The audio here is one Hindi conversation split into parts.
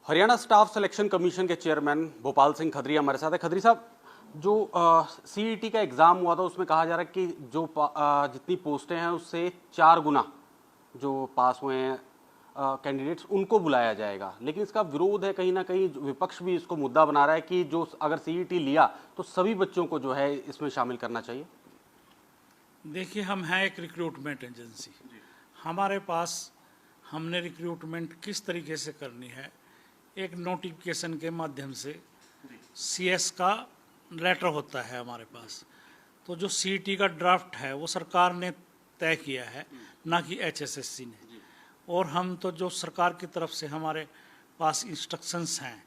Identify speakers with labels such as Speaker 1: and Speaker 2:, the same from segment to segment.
Speaker 1: हरियाणा स्टाफ सिलेक्शन कमीशन के चेयरमैन भोपाल सिंह खदरी हमारे साथ है। खदरी साहब, जो सीईटी का एग्ज़ाम हुआ था उसमें कहा जा रहा है कि जो जितनी पोस्टें हैं उससे 4 गुना जो पास हुए हैं कैंडिडेट्स उनको बुलाया जाएगा, लेकिन इसका विरोध है कहीं ना कहीं। विपक्ष भी इसको मुद्दा बना रहा है कि जो अगर सीईटी लिया तो सभी बच्चों को जो है इसमें शामिल करना चाहिए।
Speaker 2: देखिए, हम हैं एक रिक्रूटमेंट एजेंसी। हमारे पास हमने रिक्रूटमेंट किस तरीके से करनी है, एक नोटिफिकेशन के माध्यम से सीएस का लेटर होता है हमारे पास। तो जो सीईटी का ड्राफ्ट है वो सरकार ने तय किया है, ना कि एचएसएससी ने। और हम तो जो सरकार की तरफ से हमारे पास इंस्ट्रक्शंस हैं,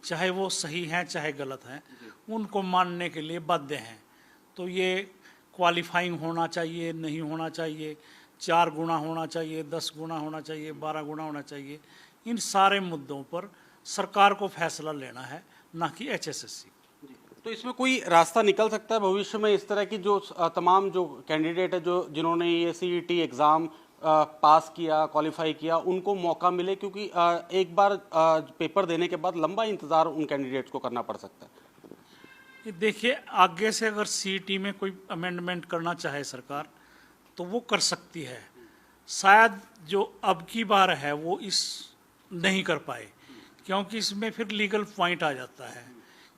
Speaker 2: चाहे वो सही हैं चाहे गलत हैं, उनको मानने के लिए बाध्य हैं। तो ये क्वालिफाइंग होना चाहिए, नहीं होना चाहिए, 4 गुना होना चाहिए, 10 गुना होना चाहिए, 12 गुना होना चाहिए, इन सारे मुद्दों पर सरकार को फैसला लेना है, ना कि एचएसएससी।
Speaker 1: तो इसमें कोई रास्ता निकल सकता है भविष्य में इस तरह की जो तमाम जो कैंडिडेट है जो जिन्होंने ये सीईटी एग्ज़ाम पास किया, क्वालिफाई किया, उनको मौका मिले, क्योंकि एक बार पेपर देने के बाद लंबा इंतज़ार उन कैंडिडेट्स को करना पड़ सकता है।
Speaker 2: ये देखिए, आगे से अगर सीईटी में कोई अमेंडमेंट करना चाहे सरकार तो वो कर सकती है। शायद जो अब की बार है वो इस नहीं कर पाए, क्योंकि इसमें फिर लीगल पॉइंट आ जाता है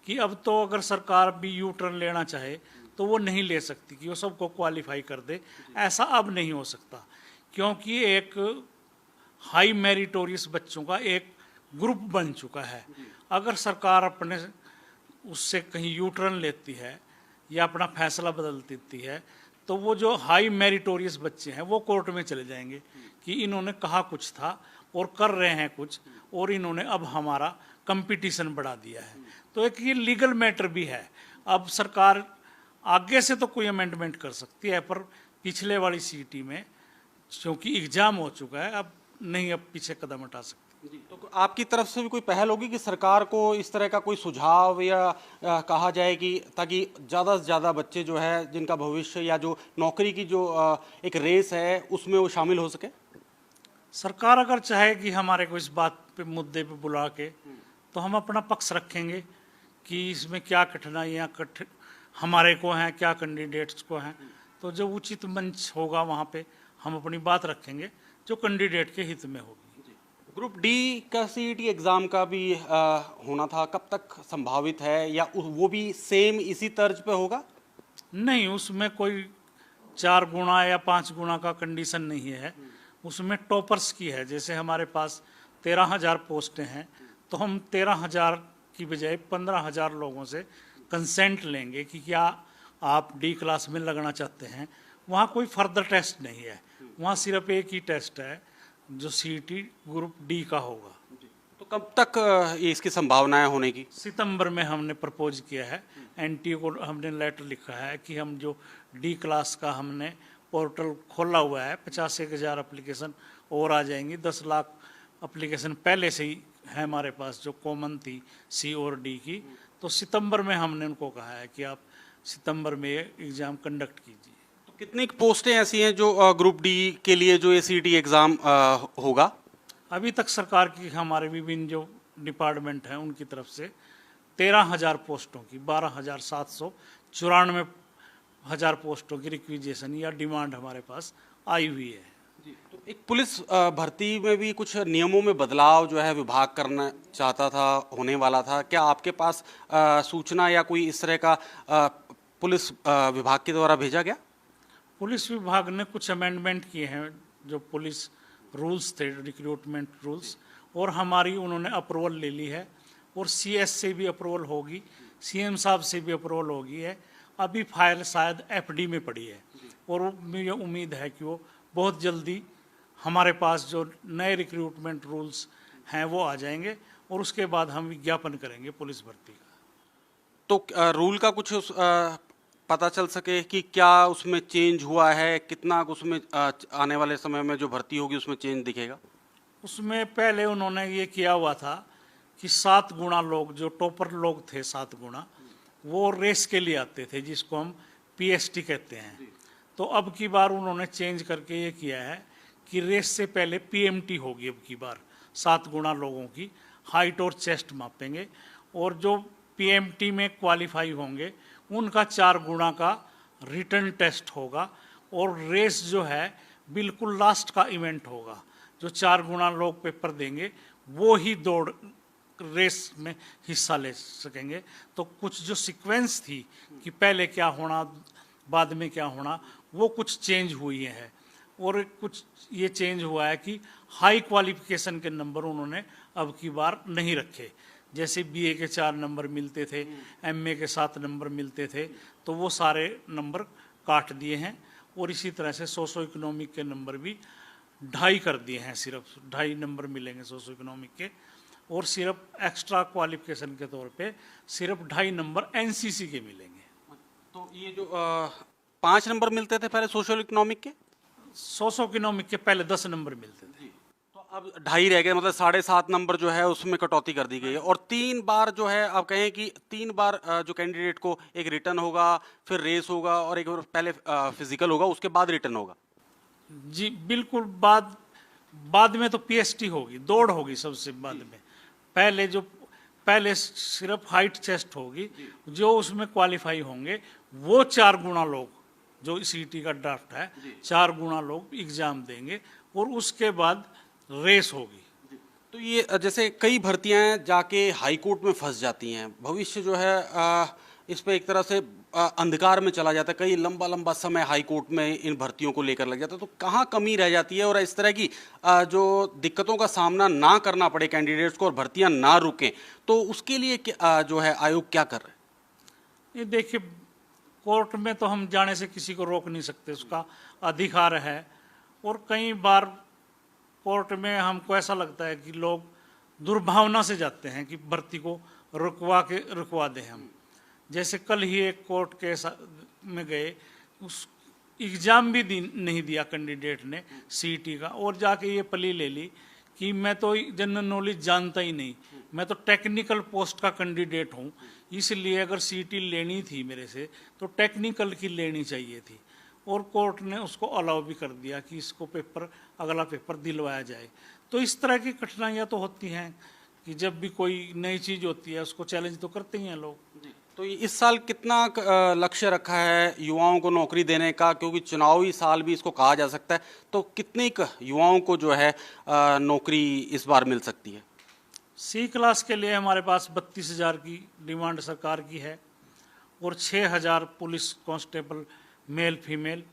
Speaker 2: कि अब तो अगर सरकार भी यू टर्न लेना चाहे तो वो नहीं ले सकती कि वो सबको क्वालिफाई कर दे। ऐसा अब नहीं हो सकता, क्योंकि एक हाई मेरिटोरियस बच्चों का एक ग्रुप बन चुका है। अगर सरकार अपने उससे कहीं यू टर्न लेती है या अपना फैसला बदल देती है तो वो जो हाई मेरिटोरियस बच्चे हैं वो कोर्ट में चले जाएंगे कि इन्होंने कहा कुछ था और कर रहे हैं कुछ, और इन्होंने अब हमारा कंपटीशन बढ़ा दिया है। तो एक ये लीगल मैटर भी है। अब सरकार आगे से तो कोई अमेंडमेंट कर सकती है, पर पिछले वाली सीईटी में क्योंकि एग्जाम हो चुका है, अब नहीं, अब पीछे कदम हटा सकते।
Speaker 1: तो आपकी तरफ से भी कोई पहल होगी कि सरकार को इस तरह का कोई सुझाव या कहा जाए कि ताकि ज़्यादा से ज़्यादा बच्चे जो है जिनका भविष्य या जो नौकरी की जो एक रेस है उसमें वो शामिल हो सके?
Speaker 2: सरकार अगर चाहे कि हमारे को इस बात पे मुद्दे पे बुला के, तो हम अपना पक्ष रखेंगे कि इसमें क्या कठिनाइयाँ हमारे को हैं, क्या कैंडिडेट्स को हैं। तो जो उचित मंच होगा वहाँ पे हम अपनी बात रखेंगे जो कैंडिडेट के हित में होगी।
Speaker 1: ग्रुप डी का सीईटी एग्ज़ाम का भी होना था, कब तक संभावित है, या वो भी सेम इसी तर्ज पे होगा?
Speaker 2: नहीं, उसमें कोई 4 गुना या 5 गुना का कंडीशन नहीं है। उसमें टॉपर्स की है। जैसे हमारे पास 13,000 पोस्टें हैं तो हम 13,000 की बजाय 15,000 लोगों से कंसेंट लेंगे कि क्या आप डी क्लास में लगना चाहते हैं। वहाँ कोई फर्दर टेस्ट नहीं है, वहाँ सिर्फ एक ही टेस्ट है जो सीईटी ग्रुप डी का होगा।
Speaker 1: तो कब तक ये इसकी संभावनाएं होने की?
Speaker 2: सितंबर में हमने प्रपोज किया है, एनटीए को हमने लेटर लिखा है कि हम जो डी क्लास का हमने पोर्टल खोला हुआ है, 85,000 एप्लीकेशन और आ जाएंगी। 10 लाख एप्लीकेशन पहले से ही है हमारे पास जो कॉमन थी सी और डी की। तो सितंबर में हमने उनको कहा है कि आप सितंबर में एग्ज़ाम कंडक्ट कीजिए।
Speaker 1: तो कितनी पोस्टें ऐसी हैं जो ग्रुप डी के लिए जो ये सीईटी एग्ज़ाम होगा?
Speaker 2: अभी तक सरकार की हमारे विभिन्न जो डिपार्टमेंट हैं उनकी तरफ से 13,000 पोस्टों की 12,794 पोस्टों की रिक्विजेशन या डिमांड हमारे पास आई हुई है।
Speaker 1: तो एक पुलिस भर्ती में भी कुछ नियमों में बदलाव जो है विभाग करना चाहता था, होने वाला था। क्या आपके पास सूचना या कोई इस तरह का पुलिस विभाग के द्वारा भेजा गया?
Speaker 2: पुलिस विभाग ने कुछ अमेंडमेंट किए हैं जो पुलिस रूल्स थे, रिक्रूटमेंट रूल्स, और हमारी उन्होंने अप्रूवल ले ली है और सीएस से भी अप्रूवल होगी, सीएम साहब से भी अप्रूवल होगी है। अभी फाइल शायद एफडी में पड़ी है और मुझे उम्मीद है कि वो बहुत जल्दी हमारे पास जो नए रिक्रूटमेंट रूल्स हैं वो आ जाएंगे और उसके बाद हम विज्ञापन करेंगे पुलिस भर्ती का।
Speaker 1: तो रूल का कुछ पता चल सके कि क्या उसमें चेंज हुआ है, कितना उसमें आने वाले समय में जो भर्ती होगी उसमें चेंज दिखेगा?
Speaker 2: उसमें पहले उन्होंने ये किया हुआ था कि 7 गुना लोग जो टॉपर लोग थे, 7 गुना वो रेस के लिए आते थे, जिसको हम पीएसटी कहते हैं। तो अब की बार उन्होंने चेंज करके ये किया है कि रेस से पहले पीएमटी होगी अब की बार 7 गुना लोगों की। हाइट और चेस्ट मापेंगे, और जो पीएमटी में क्वालिफाई होंगे उनका 4 गुना का रिटर्न टेस्ट होगा, और रेस जो है बिल्कुल लास्ट का इवेंट होगा। जो 4 गुना लोग पेपर देंगे वो ही दौड़ रेस में हिस्सा ले सकेंगे। तो कुछ जो सीक्वेंस थी कि पहले क्या होना बाद में क्या होना, वो कुछ चेंज हुई है, और कुछ ये चेंज हुआ है कि हाई क्वालिफिकेशन के नंबर उन्होंने अब की बार नहीं रखे। जैसे बीए के 4 नंबर मिलते थे, एमए के 7 नंबर मिलते थे, तो वो सारे नंबर काट दिए हैं। और इसी तरह से सोशो इकोनॉमिक के नंबर भी 2.5 कर दिए हैं, सिर्फ 2.5 नंबर मिलेंगे सोशो इकोनॉमिक के, और सिर्फ एक्स्ट्रा क्वालिफिकेशन के तौर पे सिर्फ 2.5 नंबर एनसीसी के मिलेंगे।
Speaker 1: तो ये जो 5 नंबर मिलते थे पहले सोशल इकोनॉमिक के,
Speaker 2: सोशो इकोनॉमिक के पहले 10 नंबर मिलते थे,
Speaker 1: तो अब 2.5 रह गए, मतलब 7.5 नंबर जो है उसमें कटौती कर दी गई है। और 3 बार जो है, आप कहें कि 3 बार जो कैंडिडेट को एक रिटर्न होगा, फिर रेस होगा, और एक बार पहले फिजिकल होगा, उसके बाद रिटर्न होगा।
Speaker 2: जी बिल्कुल। बाद में तो पीएसटी होगी, दौड़ होगी सबसे बाद में। पहले सिर्फ हाइट चेस्ट होगी, जो उसमें क्वालिफाई होंगे वो 4 गुना लोग, जो सीटी का ड्राफ्ट है 4 गुना लोग एग्जाम देंगे, और उसके बाद रेस होगी।
Speaker 1: तो ये जैसे कई भर्तियां जाके हाई कोर्ट में फंस जाती हैं, भविष्य जो है इस पे एक तरह से अंधकार में चला जाता है, कई लंबा लंबा समय हाई कोर्ट में इन भर्तियों को लेकर लग जाता है, तो कहाँ कमी रह जाती है? और इस तरह की जो दिक्कतों का सामना ना करना पड़े कैंडिडेट्स को और भर्तियां ना रुकें, तो उसके लिए जो है आयोग क्या कर रहे हैं?
Speaker 2: ये देखिए, कोर्ट में तो हम जाने से किसी को रोक नहीं सकते, उसका अधिकार है। और कई बार कोर्ट में हमको ऐसा लगता है कि लोग दुर्भावना से जाते हैं कि भर्ती को रुकवा दें हम। जैसे कल ही एक कोर्ट केस में गए, उस एग्ज़ाम भी नहीं दिया कैंडिडेट ने सीईटी का, और जाके ये प्ली ले ली कि मैं तो जनरल नॉलेज जानता ही नहीं, मैं तो टेक्निकल पोस्ट का कैंडिडेट हूँ, इसलिए अगर सीईटी लेनी थी मेरे से तो टेक्निकल की लेनी चाहिए थी। और कोर्ट ने उसको अलाउ भी कर दिया कि इसको अगला पेपर दिलवाया जाए। तो इस तरह की कठिनाइयाँ तो होती हैं कि जब भी कोई नई चीज़ होती है उसको चैलेंज तो करते ही हैं लोग।
Speaker 1: तो इस साल कितना लक्ष्य रखा है युवाओं को नौकरी देने का, क्योंकि चुनावी साल भी इसको कहा जा सकता है, तो कितने युवाओं को जो है नौकरी इस बार मिल सकती है?
Speaker 2: सी क्लास के लिए हमारे पास 32,000 की डिमांड सरकार की है, और 6,000 पुलिस कांस्टेबल मेल फीमेल,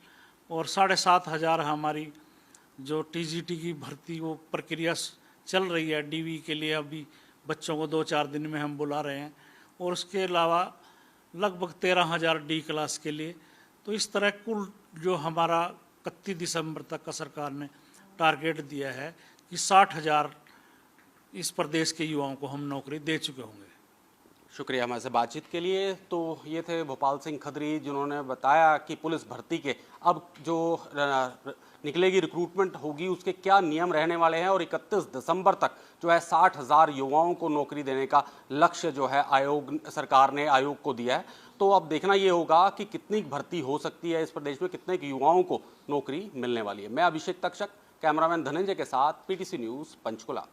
Speaker 2: और 7,500 हमारी जो टीजीटी की भर्ती वो प्रक्रिया चल रही है। डीवी के लिए अभी बच्चों को 2-4 दिन में हम बुला रहे हैं, और उसके अलावा लगभग 13,000 डी क्लास के लिए। तो इस तरह कुल जो हमारा 31 दिसंबर तक का सरकार ने टारगेट दिया है कि 60,000 इस प्रदेश के युवाओं को हम नौकरी दे चुके होंगे।
Speaker 1: शुक्रिया हमारे से बातचीत के लिए। तो ये थे भोपाल सिंह खत्री, जिन्होंने बताया कि पुलिस भर्ती के अब जो निकलेगी, रिक्रूटमेंट होगी, उसके क्या नियम रहने वाले हैं, और 31 दिसंबर तक जो है 60,000 युवाओं को नौकरी देने का लक्ष्य जो है सरकार ने आयोग को दिया है। तो अब देखना ये होगा कि कितनी भर्ती हो सकती है इस प्रदेश में, कितने युवाओं को नौकरी मिलने वाली है। मैं अभिषेक तक्षक, कैमरामैन धनंजय के साथ, पीटीसी न्यूज़, पंचकुला।